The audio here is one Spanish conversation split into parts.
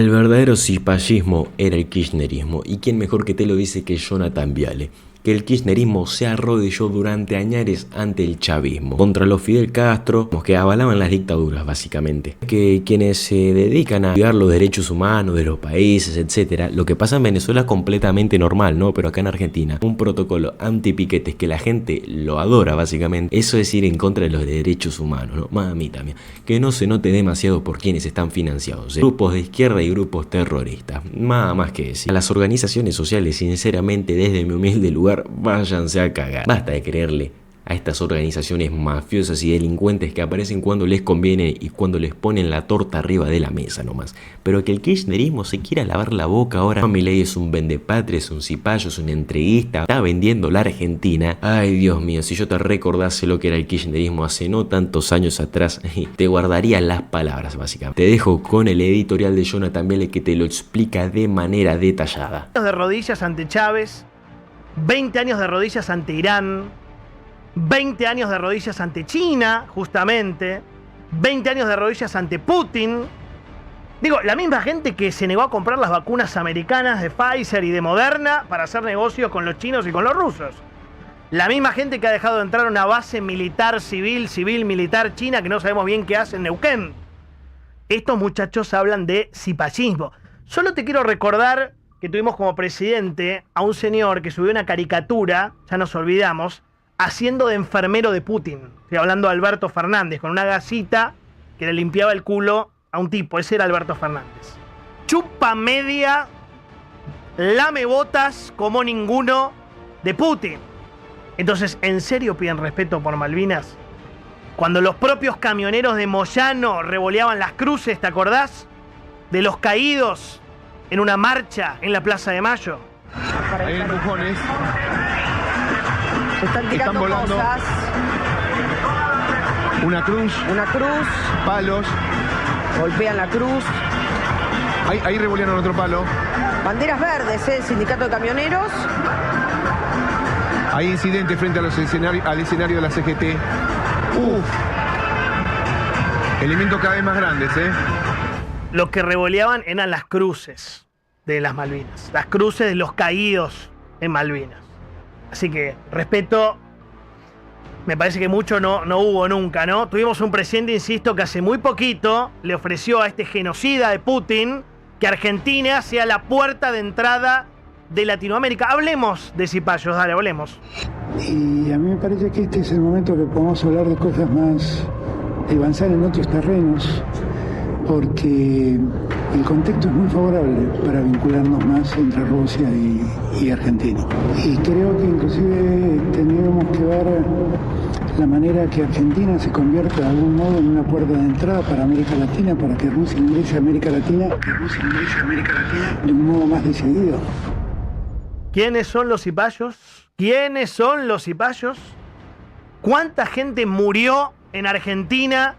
El verdadero cipallismo era el kirchnerismo, y quién mejor que te lo dice que Jonathan Viale, que el kirchnerismo se arrodilló durante añares ante el chavismo, contra los Fidel Castro, los que avalaban las dictaduras básicamente, que quienes se dedican a cuidar los derechos humanos de los países, etcétera. Lo que pasa en Venezuela es completamente normal, ¿no? Pero acá en Argentina, un protocolo anti-piquetes que la gente lo adora básicamente, eso es ir en contra de los derechos humanos, ¿no? Mamita mía, que no se note demasiado por quienes están financiados, ¿eh? Grupos de izquierda y grupos terroristas, nada más que decir. A las organizaciones sociales, sinceramente, desde mi humilde lugar, váyanse a cagar. Basta de creerle a estas organizaciones mafiosas y delincuentes que aparecen cuando les conviene y cuando les ponen la torta arriba de la mesa nomás. Pero que el kirchnerismo se quiera lavar la boca ahora. Milei es un vendepatria, es un cipayo, es un entreguista, está vendiendo la Argentina. Ay, Dios mío, si yo te recordase lo que era el kirchnerismo hace no tantos años atrás, te guardaría las palabras básicamente. Te dejo con el editorial de Jonathan Viale que te lo explica de manera detallada. De rodillas ante Chávez, 20 años de rodillas ante Irán, 20 años de rodillas ante China, justamente, 20 años de rodillas ante Putin. Digo, la misma gente que se negó a comprar las vacunas americanas de Pfizer y de Moderna para hacer negocios con los chinos y con los rusos. La misma gente que ha dejado de entrar a una base militar, civil, militar china que no sabemos bien qué hace en Neuquén. Estos muchachos hablan de cipallismo. Solo te quiero recordar que tuvimos como presidente a un señor que subió una caricatura, ya nos olvidamos, haciendo de enfermero de Putin. Estoy hablando de Alberto Fernández, con una gasita que le limpiaba el culo a un tipo. Ese era Alberto Fernández. Chupa media, lame botas como ninguno de Putin. Entonces, ¿en serio piden respeto por Malvinas? Cuando los propios camioneros de Moyano revoleaban las cruces, ¿te acordás? De los caídos en una marcha en la Plaza de Mayo. Hay empujones. Están tirando volando cosas. Una cruz. Una cruz. Palos. Golpean la cruz. Ahí revolearon otro palo. Banderas verdes, el sindicato de camioneros. Hay incidentes frente a al escenario de la CGT. Elementos cada vez más grandes, ¿eh? Lo que revoleaban eran las cruces de las Malvinas. Las cruces de los caídos en Malvinas. Así que, respeto, me parece que mucho no hubo nunca, ¿no? Tuvimos un presidente, insisto, que hace muy poquito le ofreció a este genocida de Putin que Argentina sea la puerta de entrada de Latinoamérica. Hablemos de cipayos, dale, hablemos. Y a mí me parece que este es el momento que podemos hablar de cosas más, de avanzar en otros terrenos, porque el contexto es muy favorable para vincularnos más entre Rusia y Argentina. Y creo que inclusive tendríamos que ver la manera que Argentina se convierta de algún modo en una puerta de entrada para América Latina, para que Rusia ingrese a América Latina, de un modo más decidido. ¿Quiénes son los cipayos? ¿Quiénes son los cipayos? ¿Cuánta gente murió en Argentina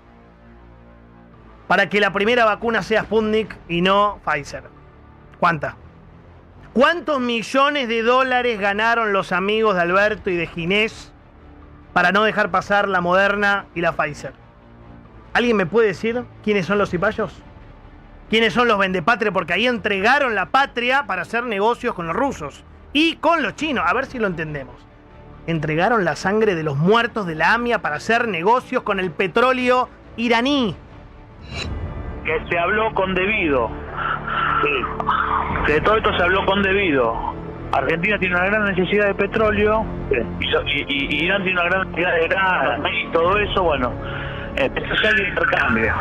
para que la primera vacuna sea Sputnik y no Pfizer? ¿Cuánta? ¿Cuántos millones de dólares ganaron los amigos de Alberto y de Ginés para no dejar pasar la Moderna y la Pfizer? ¿Alguien me puede decir quiénes son los cipayos? ¿Quiénes son los vendepatrias? Porque ahí entregaron la patria para hacer negocios con los rusos y con los chinos. A ver si lo entendemos. Entregaron la sangre de los muertos de la AMIA para hacer negocios con el petróleo iraní. Que se habló con debido. Sí. Que de todo esto se habló con debido. Argentina tiene una gran necesidad de petróleo, y Irán tiene una gran necesidad de gas, y todo eso, bueno, empezó a ser el intercambio.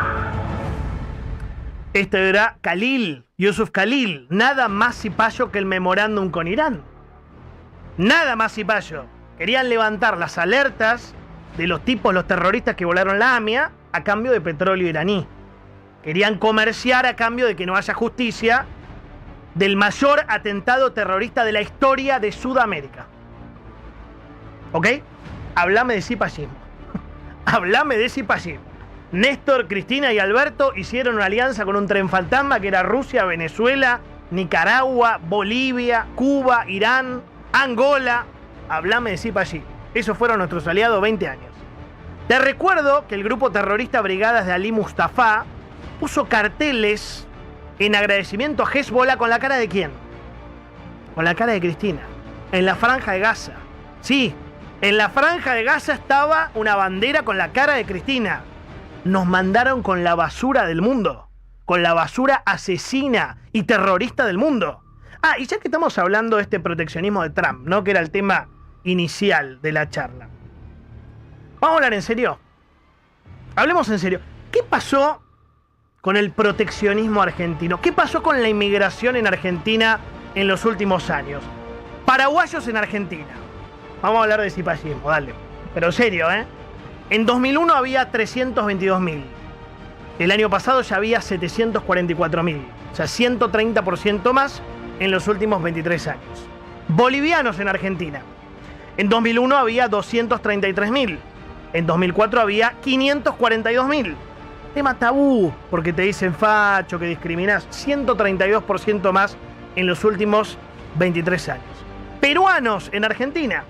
Este era Khalil, Yusuf Khalil, nada más cipayo que el memorándum con Irán. Nada más cipayo. Querían levantar las alertas de los tipos, los terroristas que volaron la AMIA a cambio de petróleo iraní. Querían comerciar a cambio de que no haya justicia del mayor atentado terrorista de la historia de Sudamérica. ¿Ok? Háblame de cipallismo. Háblame de cipallismo. Néstor, Cristina y Alberto hicieron una alianza con un tren fantasma que era Rusia, Venezuela, Nicaragua, Bolivia, Cuba, Irán, Angola. Háblame de cipallismo. Esos fueron nuestros aliados 20 años. Te recuerdo que el grupo terrorista Brigadas de Ali Mustafa puso carteles en agradecimiento a Hezbollah, ¿con la cara de quién? Con la cara de Cristina, en la Franja de Gaza. Sí, en la Franja de Gaza estaba una bandera con la cara de Cristina. Nos mandaron con la basura del mundo, con la basura asesina y terrorista del mundo. Ah, y ya que estamos hablando de este proteccionismo de Trump, ¿no? Que era el tema inicial de la charla. Vamos a hablar en serio. Hablemos en serio. ¿Qué pasó con el proteccionismo argentino? ¿Qué pasó con la inmigración en Argentina en los últimos años? Paraguayos en Argentina. Vamos a hablar de cipallismo, dale. Pero serio, ¿eh? En 2001 había 322.000. El año pasado ya había 744.000. O sea, 130% más en los últimos 23 años. Bolivianos en Argentina. En 2001 había 233.000. En 2004 había 542.000. Tema tabú, porque te dicen facho, que discriminás. 132% más en los últimos 23 años. Peruanos en Argentina.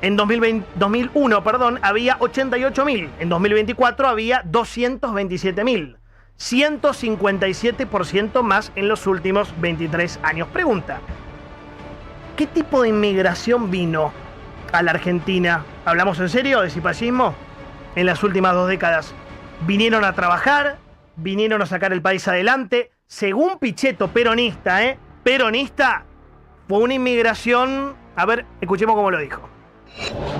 En 2001 había 88.000. En 2024 había 227.000. 157% más en los últimos 23 años. Pregunta: ¿qué tipo de inmigración vino a la Argentina? ¿Hablamos en serio de cipallismo? En las últimas 2 décadas. ¿Vinieron a trabajar? ¿Vinieron a sacar el país adelante? Según Pichetto, peronista, peronista, fue una inmigración... A ver, escuchemos cómo lo dijo.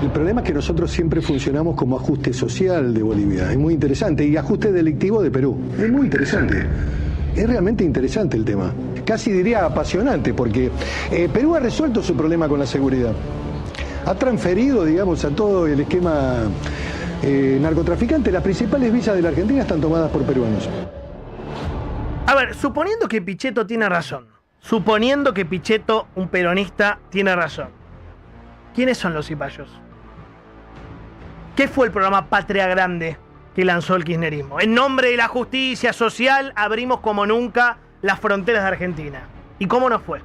El problema es que nosotros siempre funcionamos como ajuste social de Bolivia. Es muy interesante. Y ajuste delictivo de Perú. Es muy interesante. Es realmente interesante el tema. Casi diría apasionante, porque Perú ha resuelto su problema con la seguridad. Ha transferido, digamos, a todo el esquema narcotraficante. Las principales visas de la Argentina están tomadas por peruanos. A ver, suponiendo que Pichetto tiene razón. Suponiendo que Pichetto, un peronista, tiene razón. ¿Quiénes son los cipayos? ¿Qué fue el programa Patria Grande que lanzó el kirchnerismo? En nombre de la justicia social abrimos como nunca las fronteras de Argentina. ¿Y cómo nos fue?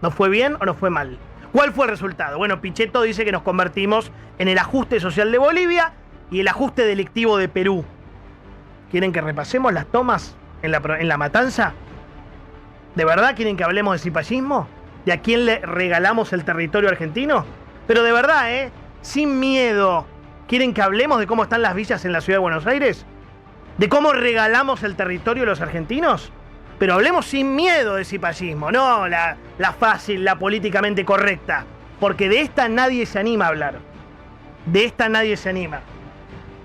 ¿Nos fue bien o nos fue mal? ¿Cuál fue el resultado? Bueno, Pichetto dice que nos convertimos en el ajuste social de Bolivia y el ajuste delictivo de Perú. ¿Quieren que repasemos las tomas en la matanza? ¿De verdad quieren que hablemos de cipallismo? ¿De a quién le regalamos el territorio argentino? Pero de verdad, sin miedo. ¿Quieren que hablemos de cómo están las villas en la ciudad de Buenos Aires? ¿De cómo regalamos el territorio a los argentinos? Pero hablemos sin miedo de cipallismo, no la fácil, la políticamente correcta. Porque de esta nadie se anima a hablar. De esta nadie se anima.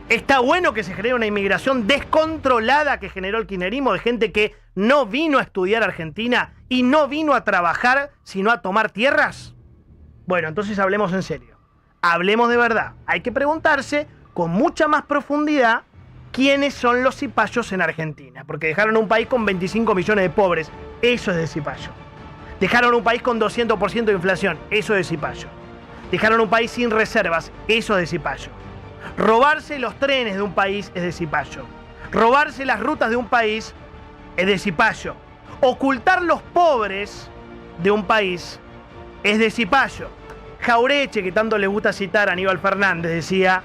Está bueno que se genere una inmigración descontrolada que generó el kirchnerismo, de gente que no vino a estudiar Argentina y no vino a trabajar, sino a tomar tierras. Bueno, entonces hablemos en serio. Hablemos de verdad. Hay que preguntarse con mucha más profundidad quiénes son los cipayos en Argentina. Porque dejaron un país con 25 millones de pobres. Eso es de cipayo. Dejaron un país con 200% de inflación. Eso es de cipayo. Dejaron un país sin reservas. Eso es de cipayo. Robarse los trenes de un país es de cipayo. Robarse las rutas de un país es de cipayo. Ocultar los pobres de un país es de cipayo. Jaureche, que tanto le gusta citar a Aníbal Fernández, decía: